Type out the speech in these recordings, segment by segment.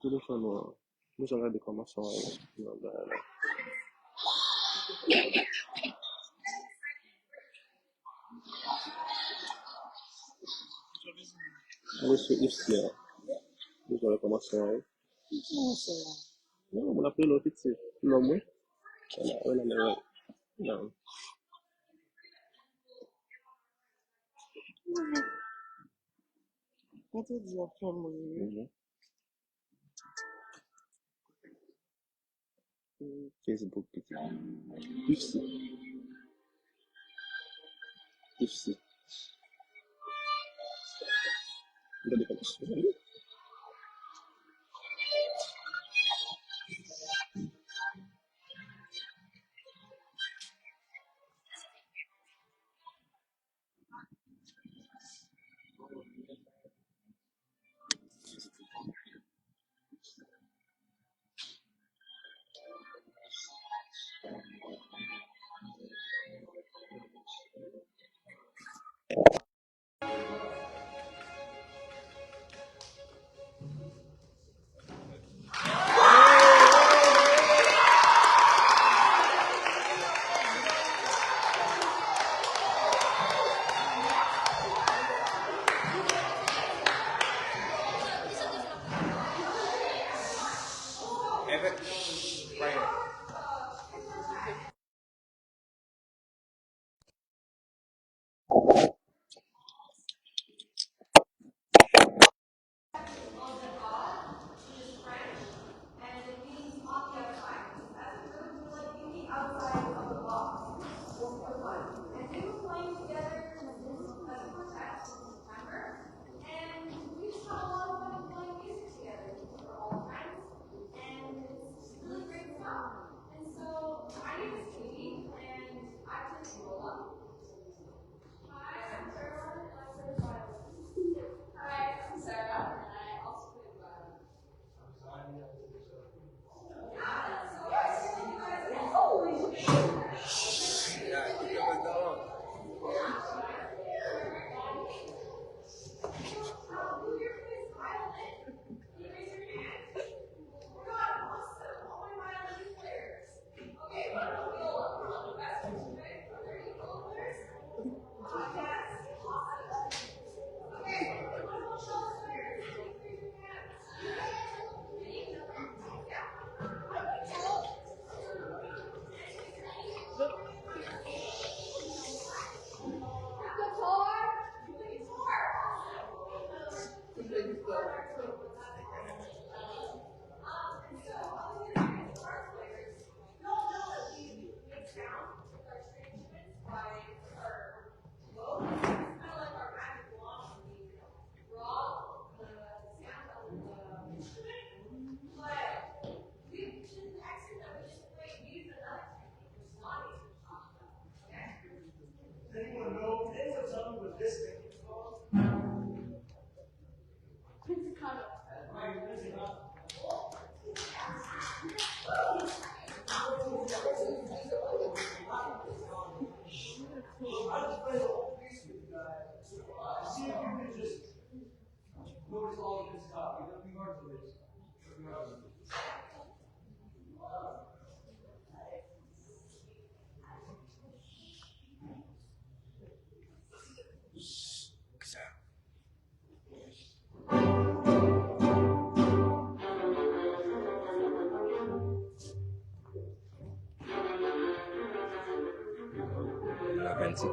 téléphone, nous avons des commentaires. Monsieur IFSI, nous avons commencé. Non, on appelle l'autre, c'est l'homme. Voilà. Non. What did your family? Facebook, IFSI. IFSI. Nous avons des commentaires. La 26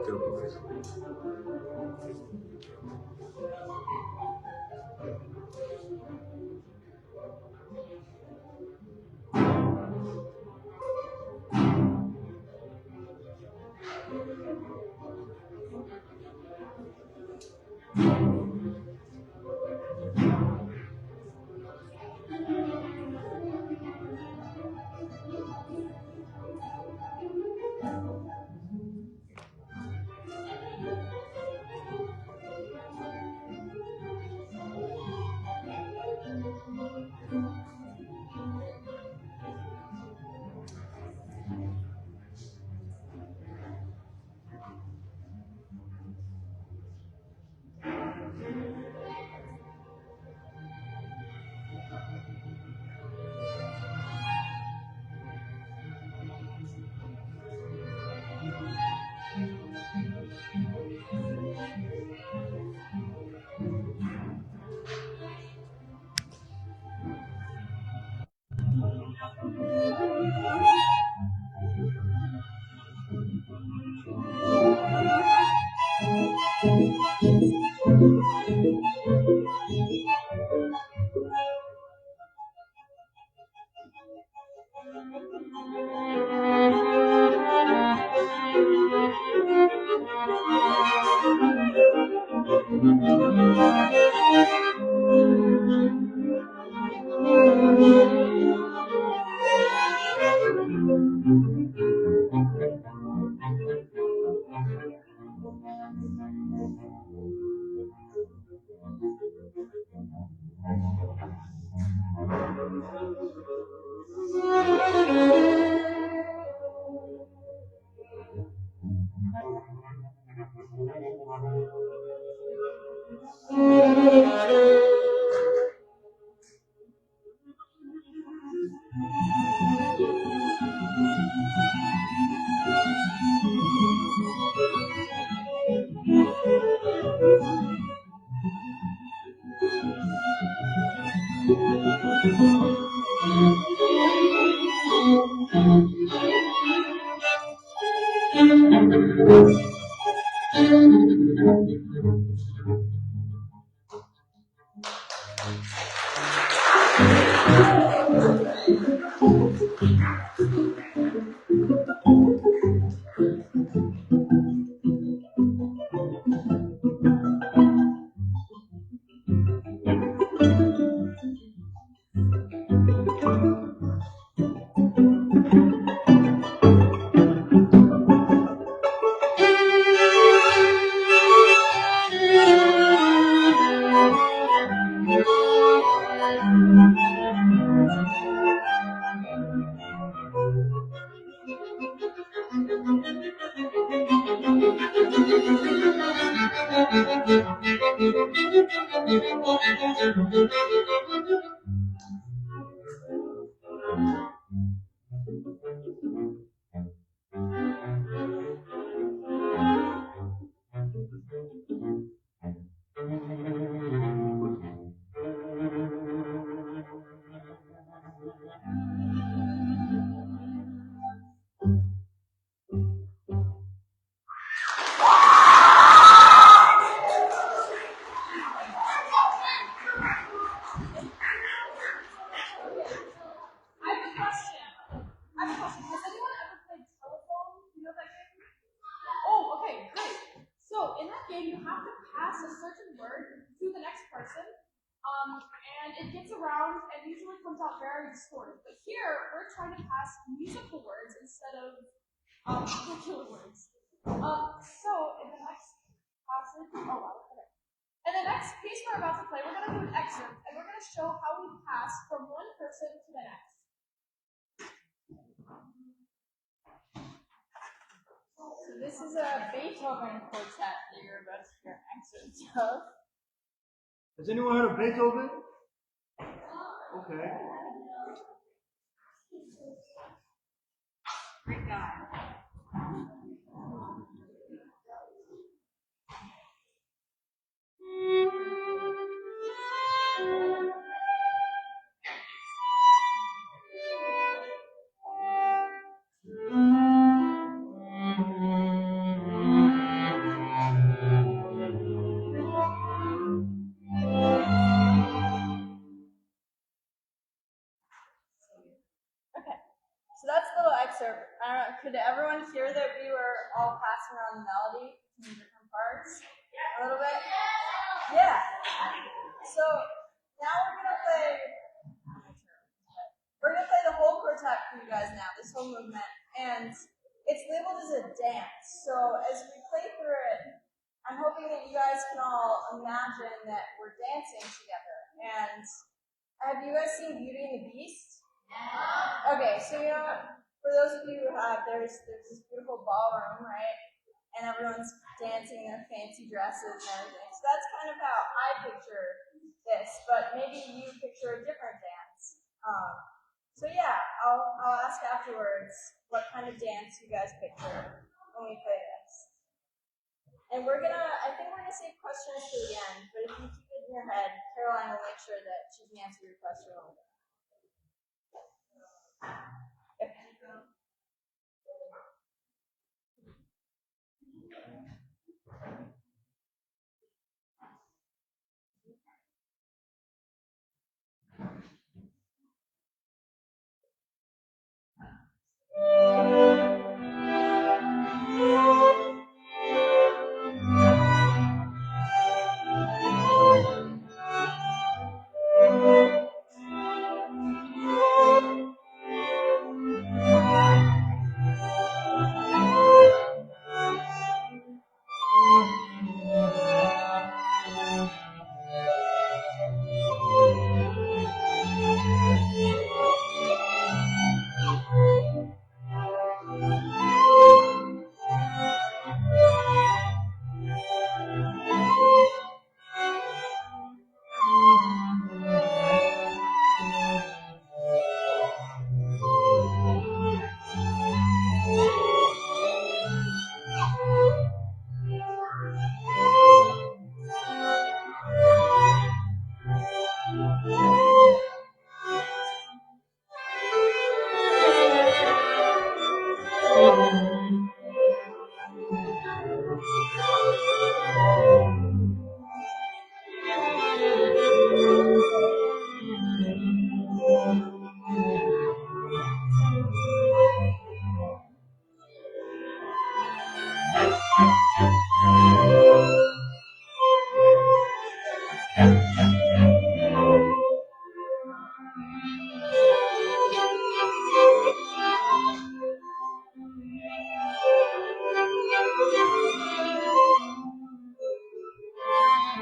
Oh, okay, great. So in that game, you have to pass a certain word to the next person, and it gets around and usually comes out very distorted. But here, we're trying to pass musical words instead of regular words. So in the next passage, oh wow, okay. In the next piece we're about to play, we're going to do an excerpt, and we're going to show how we pass from one person to the next. So this is a Beethoven quartet that you're about to hear excerpts of. Has anyone heard of Beethoven? Okay. Great guy. Okay, so that's a little excerpt. I don't know, could everyone hear that we were all passing around the melody in different parts? A little bit? Yeah. So now we're gonna play the whole quartet for you guys now, this whole movement. And it's labeled as a dance. So as we play through it, I'm hoping that you guys can all imagine that we're dancing together. And have you guys seen Beauty and the Beast? Okay, so for those of you who have, there's this beautiful ballroom, right? And everyone's dancing in their fancy dresses and everything. So that's kind of how I picture this, but maybe you picture a different dance. So yeah, I'll ask afterwards what kind of dance you guys picture when we play this. And I think we're gonna save questions to the end, but if you keep it in your head, Caroline will make sure that she can answer your question when we're done. Guys,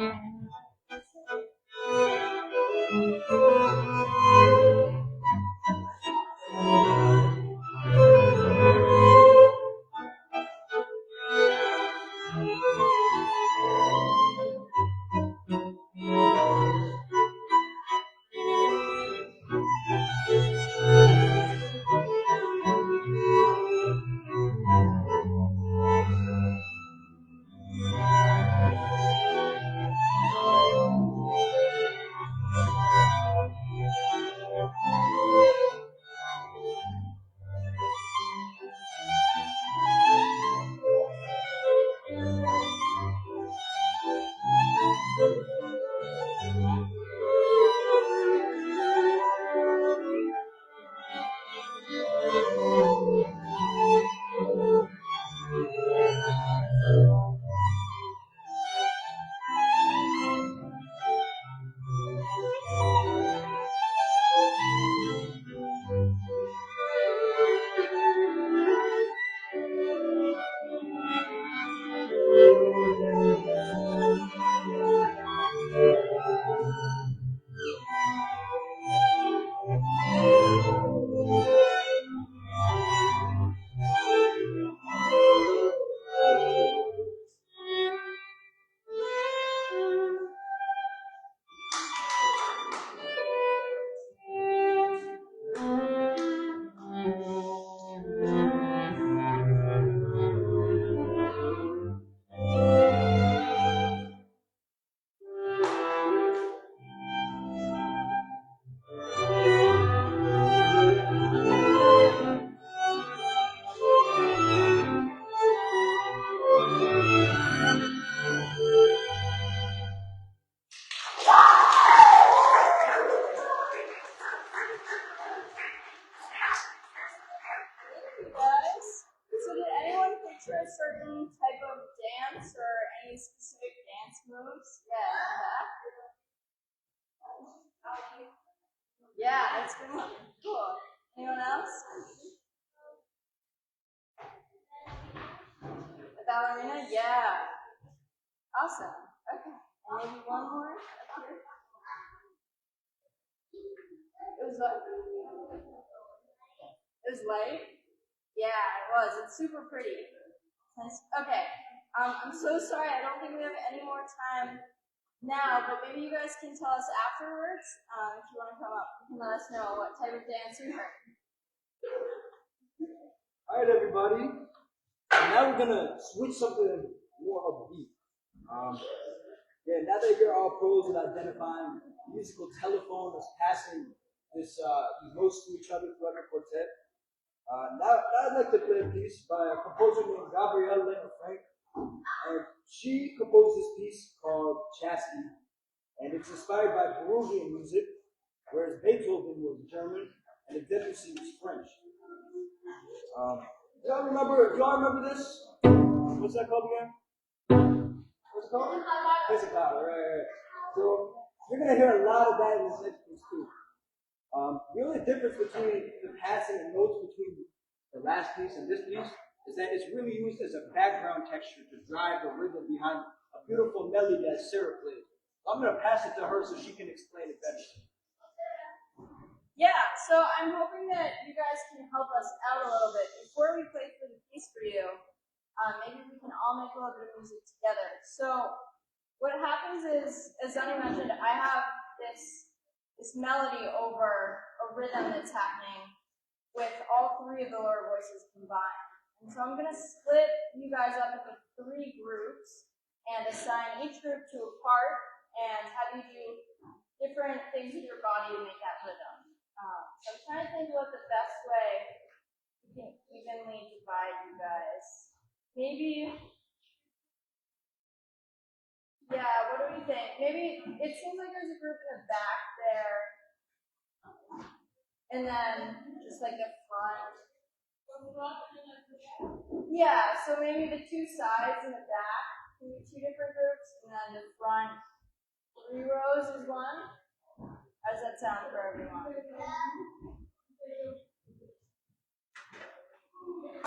so did anyone picture a certain type of dance or any specific dance moves? Yeah, that's good one. Cool. Anyone else? A ballerina? Yeah. Awesome. Okay. And maybe one more up here. It was like, it was light? Yeah, it was. It's super pretty. Nice. Okay. I'm so sorry. I don't think we have any more time now, but maybe you guys can tell us afterwards if you want to come up. You can let us know what type of dance you heard. All right, everybody. Now we're gonna switch something more upbeat. Now that you're all pros at identifying musical telephone that's passing these notes to each other throughout the quartet, now I'd like to play a piece by a composer named Gabrielle Frank, and she composed this piece called Chastity, and it's inspired by Peruvian music, whereas Beethoven was German and the Debussy was French. Do y'all remember this? What's that called again? What's it called? Pizzicato, right. So you're gonna hear a lot of that in this next piece too. The only difference between the passing and notes between the last piece and this piece is that it's really used as a background texture to drive the rhythm behind a beautiful melody that Sarah played. I'm gonna pass it to her so she can explain it better. Yeah, so I'm hoping that you guys can help us out a little bit. Before we play through the piece for you, maybe we can all make a little bit of music together. So what happens is, as Sonny mentioned, I have this melody over a rhythm that's happening with all three of the lower voices combined. And so I'm going to split you guys up into 3 groups and assign each group to a part and have you do different things with your body to make that rhythm. So I'm trying to think what the best way we can evenly divide you guys. Maybe, yeah, what do we think? Maybe, it seems like there's a group in the back there, and then just like the front. Yeah, so maybe the 2 sides and the back can be 2 different groups, and then the front 3 rows is one. How does that sound for everyone?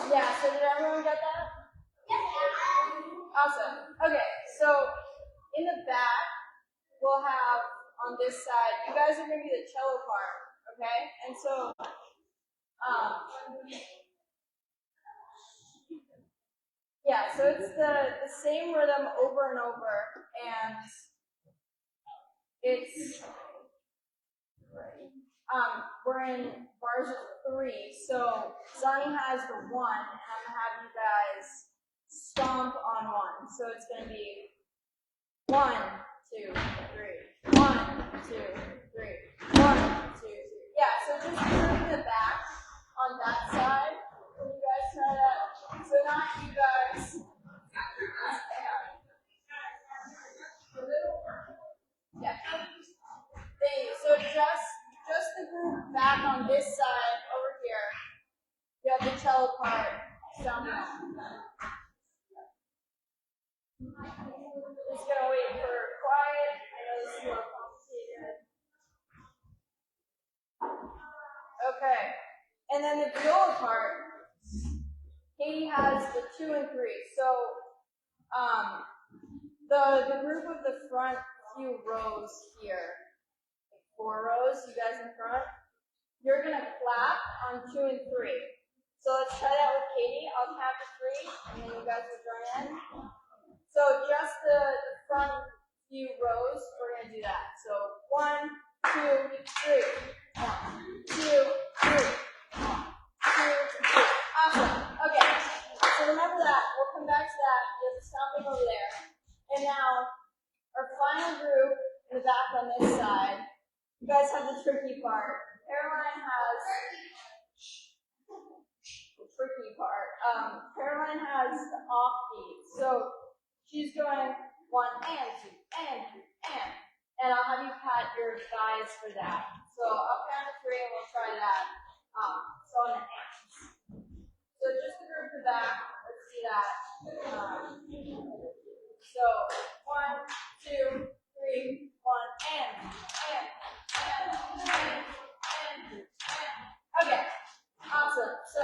Yeah, so did everyone get that? Awesome. Okay, so In the back, we'll have on this side, you guys are going to be the cello part, okay? And so, yeah, so it's the same rhythm over and over, and it's, we're in bars of 3, so Sonny has the 1, and I'm going to have you guys stomp on 1, so it's going to be 1, 2, 3, 1, 2, 3, 1, 2, 3. Yeah, so just move the back on that side. Can you guys try that? So not you guys. Yeah. Thank you. So just the group back on this side over here. You have the cello part. Sound out. Just gonna wait for quiet. I know this is more complicated. Okay. And then the viola part, Katie has the 2 and 3. So the group of the front few rows here, 4 rows, you guys in front, you're gonna clap on 2 and 3. So let's try that with Katie. I'll count to 3, and then you guys will join in. So just the front few rows, we're gonna do that. So 1, 2, 3. 1, 2, 3. 1, 2, 3. Awesome. Okay. So remember that. We'll come back to that. Just stopping over there. And now our final group in the back on this side. You guys have the tricky part. Caroline has the tricky part. Caroline has the offbeat. So she's going 1 and 2 and 3 and I'll have you pat your thighs for that. So I'll count to 3 and we'll try that. So on the ands. So just the group in the back. Let's see that. So 1, 2, 3, 1 and. Okay, awesome. So,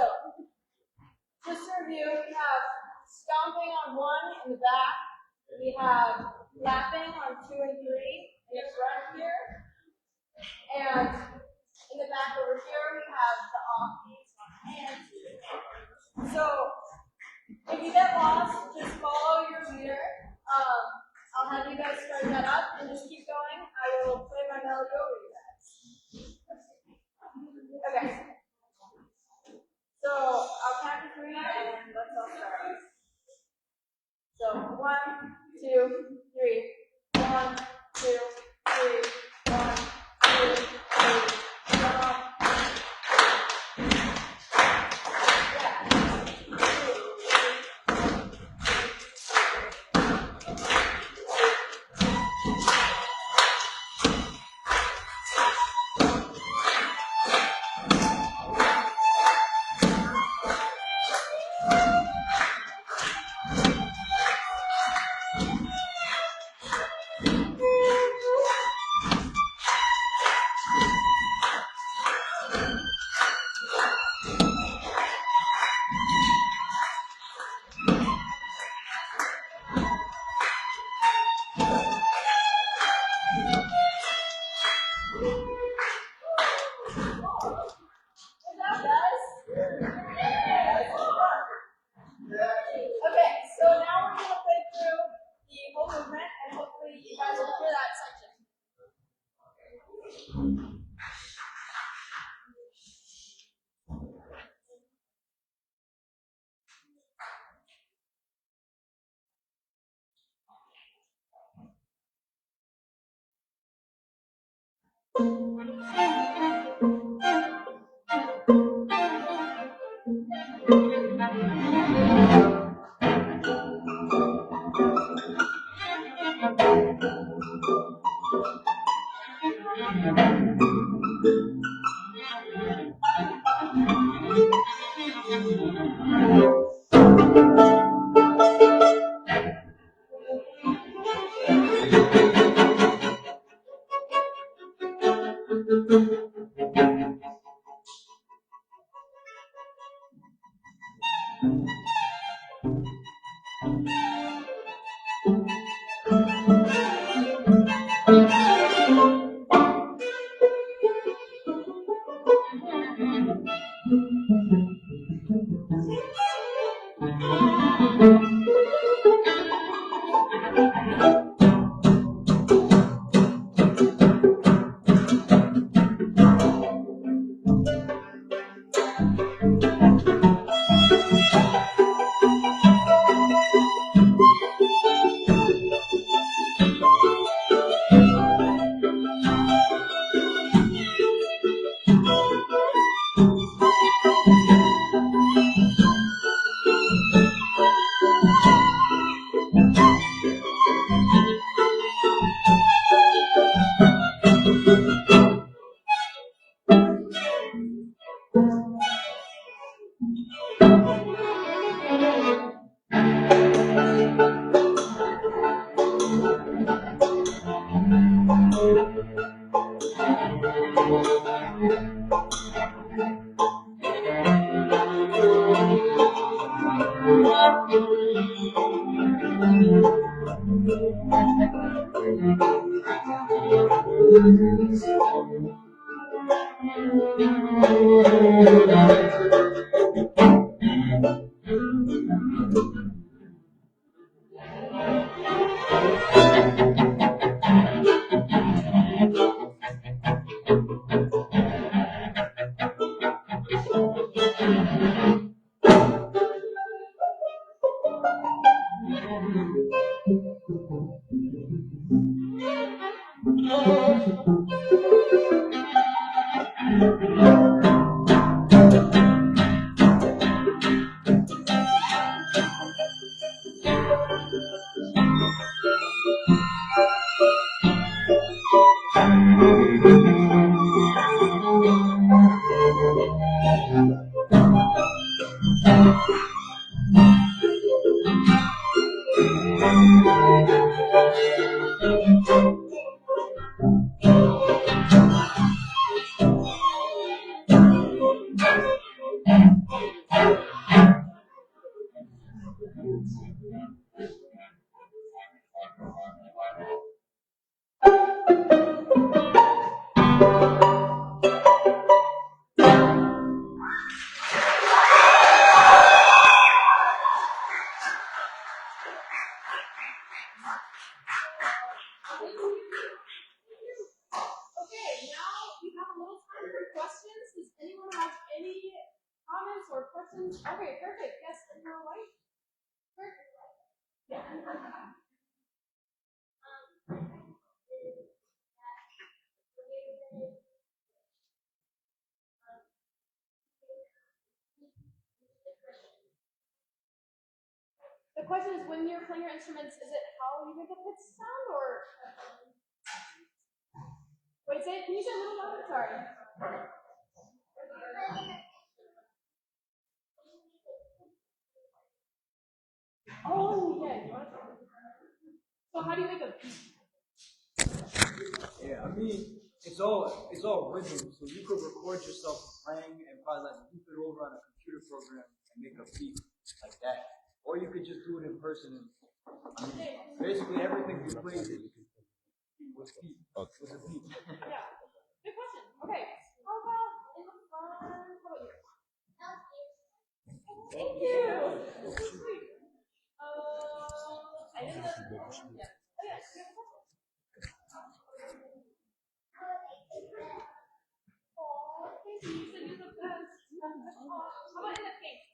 just to review, we have stomping on 1 in the back. We have clapping on 2 and 3 in the front here. And in the back over here, we have the offbeats on and 2. So, if you get lost, just follow your leader. I'll have you guys start that up and just keep going. I will play my melody over you guys. Okay. So I'll count to 3 and let's all start. So 1, 2, 3. 1, 2, 3. 1, 2, 3. 1. Okay, now we have a little time for questions. Does anyone have any comments or questions? Okay, perfect. Yes, you're right. Perfect. Yeah. The question is, when you're playing your instruments, is it how you make a pitch sound, or wait? Say, can you say a little louder? Sorry. Oh, yeah. So how do you make a beat? Yeah, I mean, it's all rhythm. So you could record yourself playing and probably like loop it over on a computer program and make a beat like that. Or you could just do it in person. And, I mean, basically everything you play was beat. Was a beat. Yeah. Good question. Okay. How about in the front? How about you? Thank you. So sweet. I didn't know. Yeah. Oh, yeah. Do you have a question? Oh, thank you. You said you're the best. How about in the pink?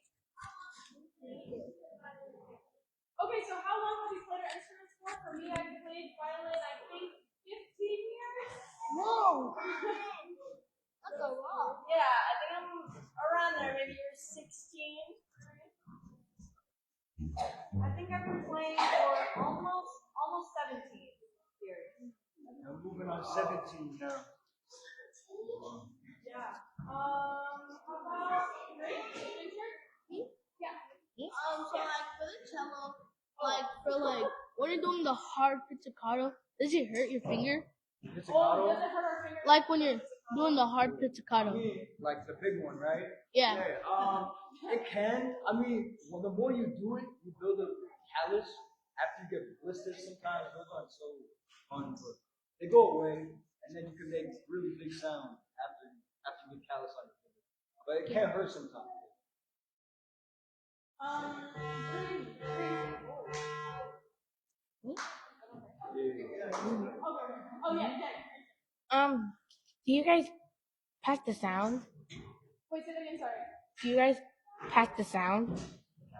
Okay, so how long have you played our instruments for? For me, I've played violin, I think, 15 years. Whoa! That's a lot. Yeah, I think I'm around there. Maybe you're 16. I think I've been playing for almost 17 years. I'm moving on 17 now. Yeah. How about Richard? Yeah. So like for the cello, when you're doing the hard pizzicato, does it hurt your finger? Pizzicato? Does it hurt our fingers? Like when you're doing the hard I pizzicato. mean, like the big one, right? Yeah. It can. I mean, well, the more you do it, you build a callus. After you get blisters, sometimes those aren't so fun, but they go away, and then you can make really big sound after you get callus on your finger. But it can hurt sometimes. Oh, yeah. Do you guys pack the sound? Wait, say that again, sorry. Do you guys pack the sound?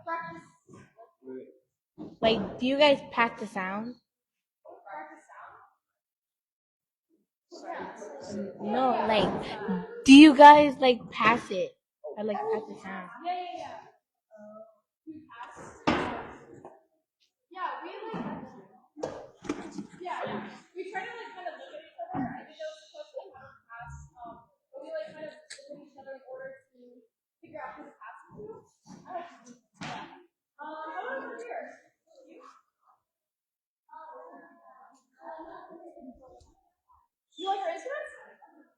Practice. Like, do you guys pack the sound? Practice sound? No, like, do you guys like pass it? Or like pass the sound? Yeah. We pass. Yeah, we try to like kind of look at each other. I think that was supposed to have a pass. But we like kind of look at each other in order to figure out who's passing to. I like to do that. How about over here? You? you like your instruments?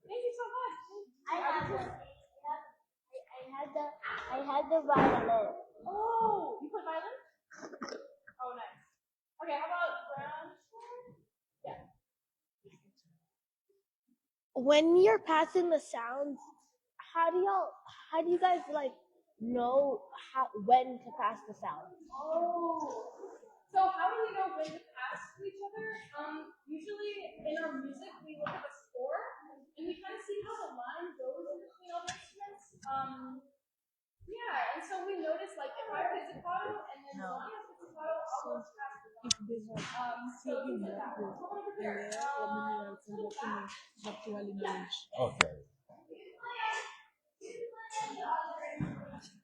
Thank you so much. I had the violin. Oh, you play violin? Oh, nice. Okay, how about brown? Yeah. When you're passing the sounds, how do you guys like know when to pass the sounds? Oh. So how do we know when to pass to each other? Usually in our music we look at the score and we kind of see how the line goes in between all the instruments. Yeah, and so we notice like if I play staccato and then Lonnie has staccato, I'll go pass the line. So things like that. So what over here? Okay.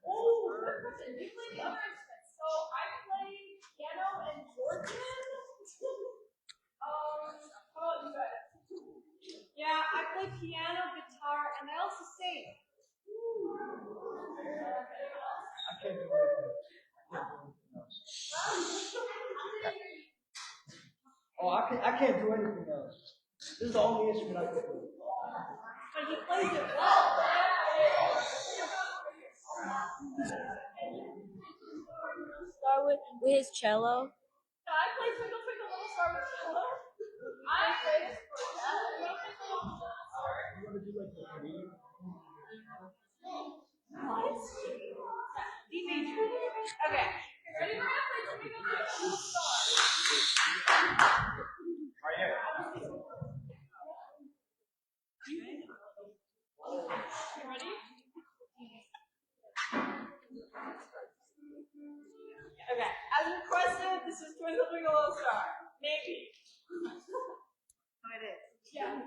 Oh, good question. You play the other instruments. So I play piano and organ. How about you guys? Yeah, I play piano, guitar, and I also sing. I can't do anything. Oh, I can't do anything else. This is the only instrument I can play. But he plays it well. Start with his cello. I play Twinkle Twinkle Little Star with cello. I play this for Twinkle Twinkle Little Star. You want to do like the Canadian? What? D major. Okay. Ready for us? Play Twinkle Twinkle Little Star. Right here. You ready? Okay. As requested, this is Twinkle Twinkle Little Star. Maybe. Oh, it is. Yeah.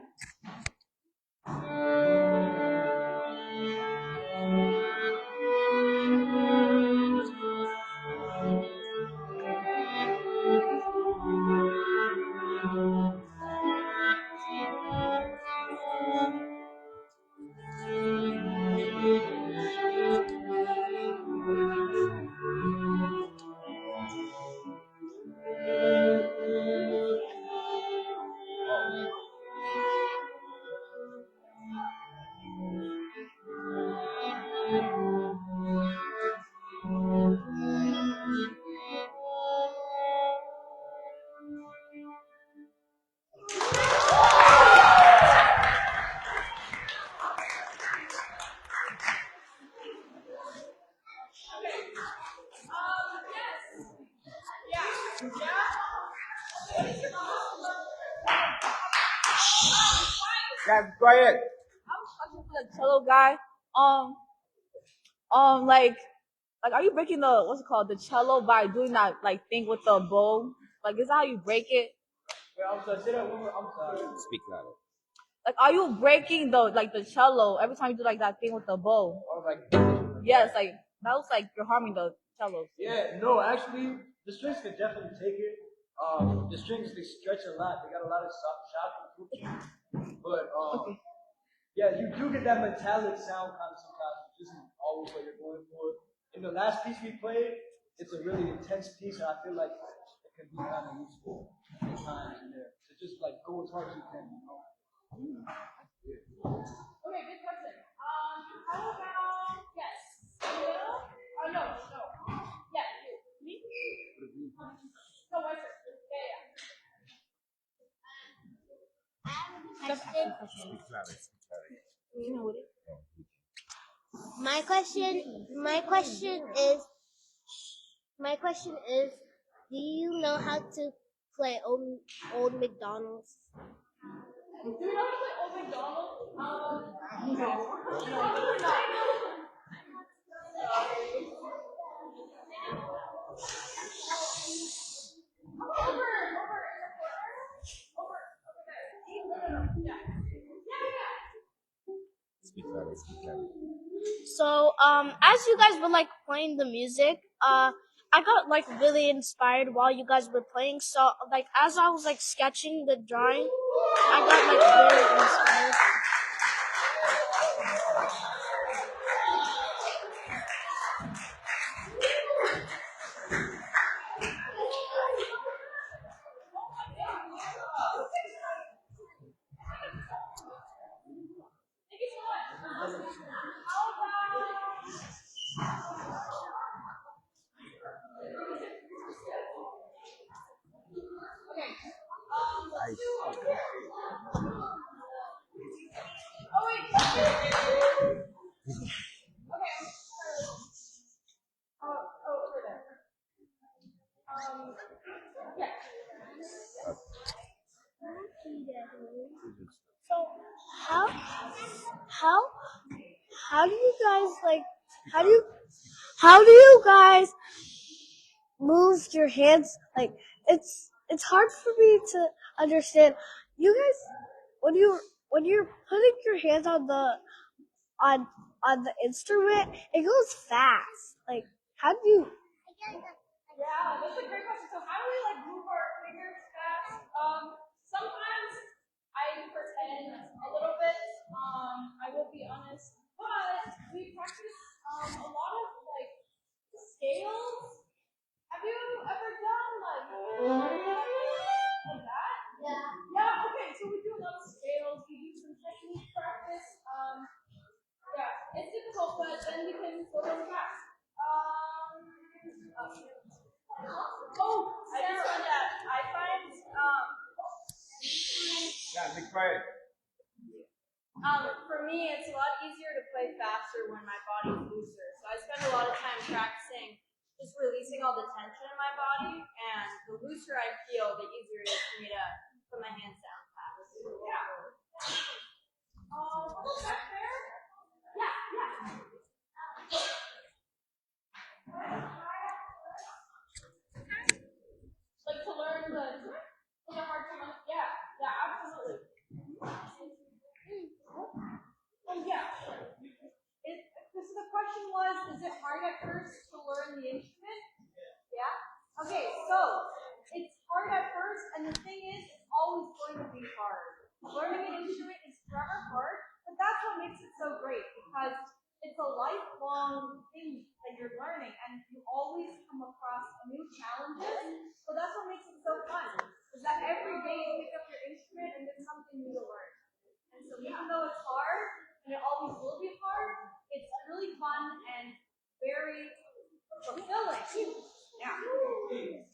Guys, quiet. I'm talking to the cello guy. Like, are you breaking what's it called, the cello by doing that like thing with the bow? Like, is that how you break it? Wait, I'm sorry. Say that one more. I'm sorry. Speak louder. Like, are you breaking the cello every time you do like that thing with the bow? I was like, Yes, like that looks like you're harming the cello. yeah, no, actually, the strings can definitely take it. The strings they stretch a lot. They got a lot of sharp and but Okay. yeah, you do get that metallic sound kind of sometimes, which isn't always what you're going for. In the last piece we played, it's a really intense piece, and I feel like it can be kind of useful at times in there. So just like go as hard as you can, you know. Okay, good question. How about yes? Oh no. Yeah, you. Me? No, my turn. Yeah. Speak louder. Speak louder. My question is, do you know how to play Old McDonald's? Do you know how to play Old McDonald? No. Speak louder. Speak louder. So, as you guys were like playing the music, I got like really inspired while you guys were playing. So, like as I was like sketching the drawing, I got like very inspired. Oh wait. Okay. Over there. Yeah. So how how how do you guys like how do you guys move your hands? Like it's hard for me to understand. You guys when you're putting your hands on on the instrument, it goes fast. Like how do you Yeah, that's a great question. So how do we like move our fingers fast? Sometimes I pretend a little bit. I will be honest, but we practice a lot of like scales. Have you ever done like that? Yeah. Yeah. Okay. So we do a lot of scales. We do some technique practice. Yeah, it's difficult, but then we can go really fast. I just want that. I find Yeah, be quiet. for me it's a lot easier to play faster when my body's looser. So I spend a lot of time practicing just releasing all the tension in my body, and the looser I feel, the easier it is for me to put my hands down fast. Yeah. Back there? Yeah. Like to learn the hard to learn. Yeah, absolutely. Oh yeah. So the question was, is it hard at first to learn the instrument? Yeah. Okay, so it's hard at first, and the thing is, it's always going to be hard. Learning an instrument is forever hard, but that's what makes it so great because it's a lifelong thing that you're learning, and you always come across new challenges. So that's what makes it so fun. Is that every day you pick up your instrument and there's something new to learn. And so even though it's hard, and it always will be hard, it's really fun and very fulfilling. Yeah. Okay.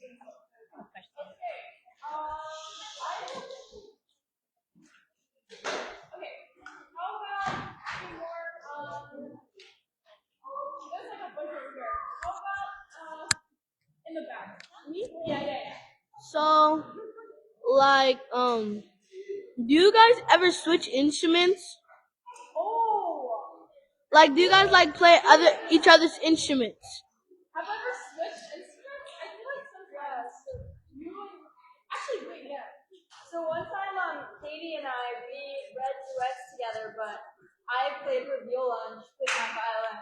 Okay. How about some more? There's like a bunch over here. How about in the back? Me? Yeah. so like do you guys ever switch instruments? Oh. Like do you guys like play each other's instruments? Have I ever switched instruments? I feel like sometimes. You actually wait, yeah. So one time Katie and I we read duets together, but I played her viola and she played my violin,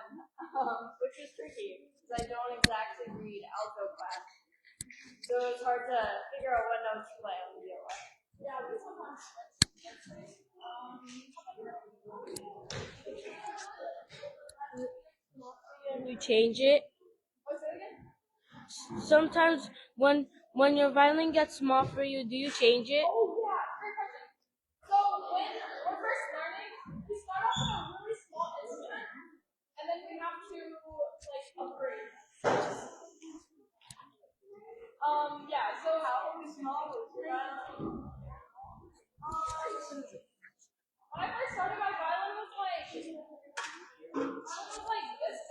which is tricky because I don't exactly read alto class. So it's hard to figure out what notes to play on the viola. Yeah, we sometimes switch. You change it. What's it again? Sometimes when your violin gets small for you, do you change it? Oh yeah, great question. So when we're first learning, we start off with a really small instrument, and then we have to like upgrade. Yeah. So how we small was when I first started, my violin was like this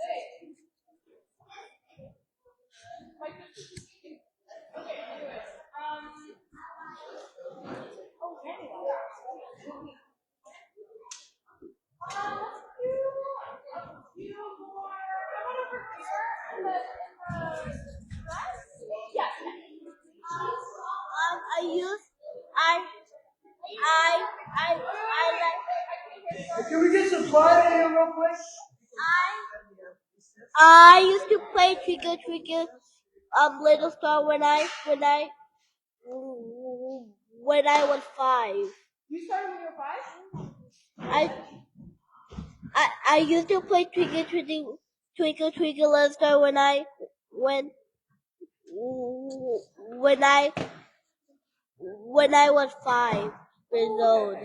big. Like this. Okay. Anyways. I use I I like Can we get some quiet in here real quick? I used to play Twinkle Twinkle Little Star when I was 5. You started when you were 5? I I used to play Twinkle Twinkle Little Star when I was 5 years old.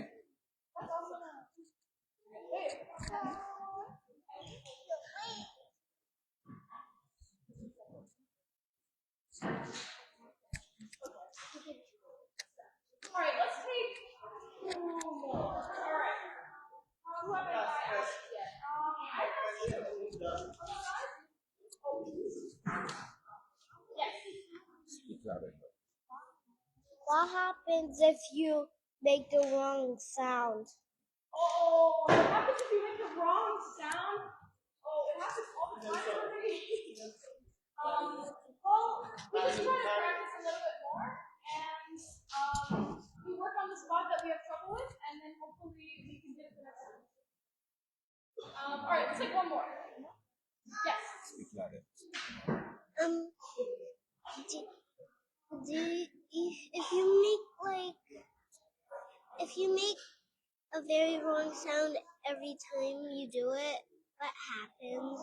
Alright, let's what happens if you make the wrong sound? Oh, what happens if you make the wrong sound? Oh, it happens all the time already. Well, we just try to practice a little bit more, and we work on the spot that we have trouble with, and then hopefully we can get it the next time. All right, let's take one more. Yes. Speak louder. If you make a very wrong sound every time you do it, what happens?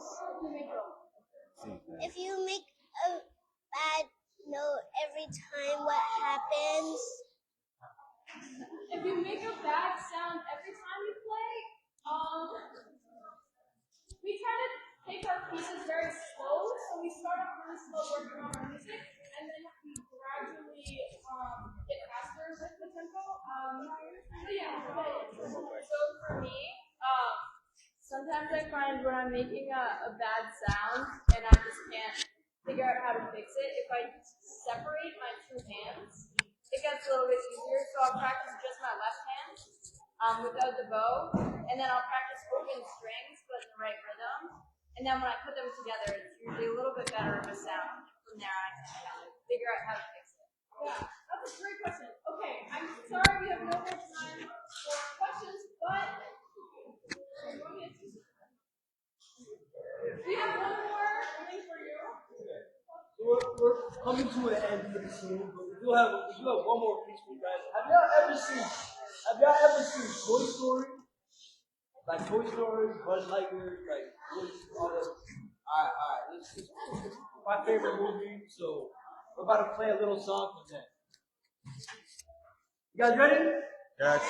If you make a bad note every time, what happens? If you make a bad sound every time you play, we try to take our pieces very slow. So we start off really slow working on our music, and then we gradually get faster with the tempo. So yeah. So for me, sometimes I find when I'm making a bad sound and I just can't figure out how to fix it, if I separate my two hands, it gets a little bit easier. So I'll practice just my left hand without the bow, and then I'll practice open strings but in the right rhythm. And then when I put them together, it's usually a little bit better of a sound. From there, I can figure out how to fix it. Yeah, that's a great question. Okay, I'm sorry we have no more time for questions, but we have one more thing for you. We're coming to an end pretty soon, but we do have one more piece for you guys. Have y'all ever seen Toy Story? Like Toy Story, Buzz Lightyear, like all this. Alright. This is my favorite movie, so we're about to play a little song from that. You guys ready? Yes.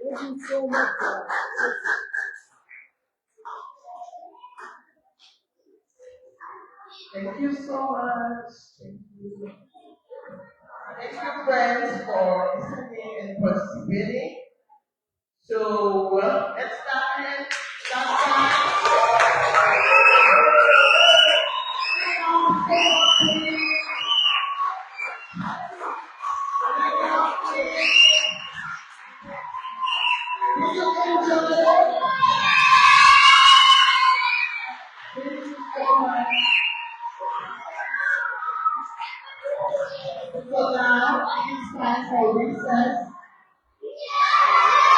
Thank you so much, guys. Thank you so much. Thank you. Thank you, friends, for listening and participating. So, let's start it. Last time.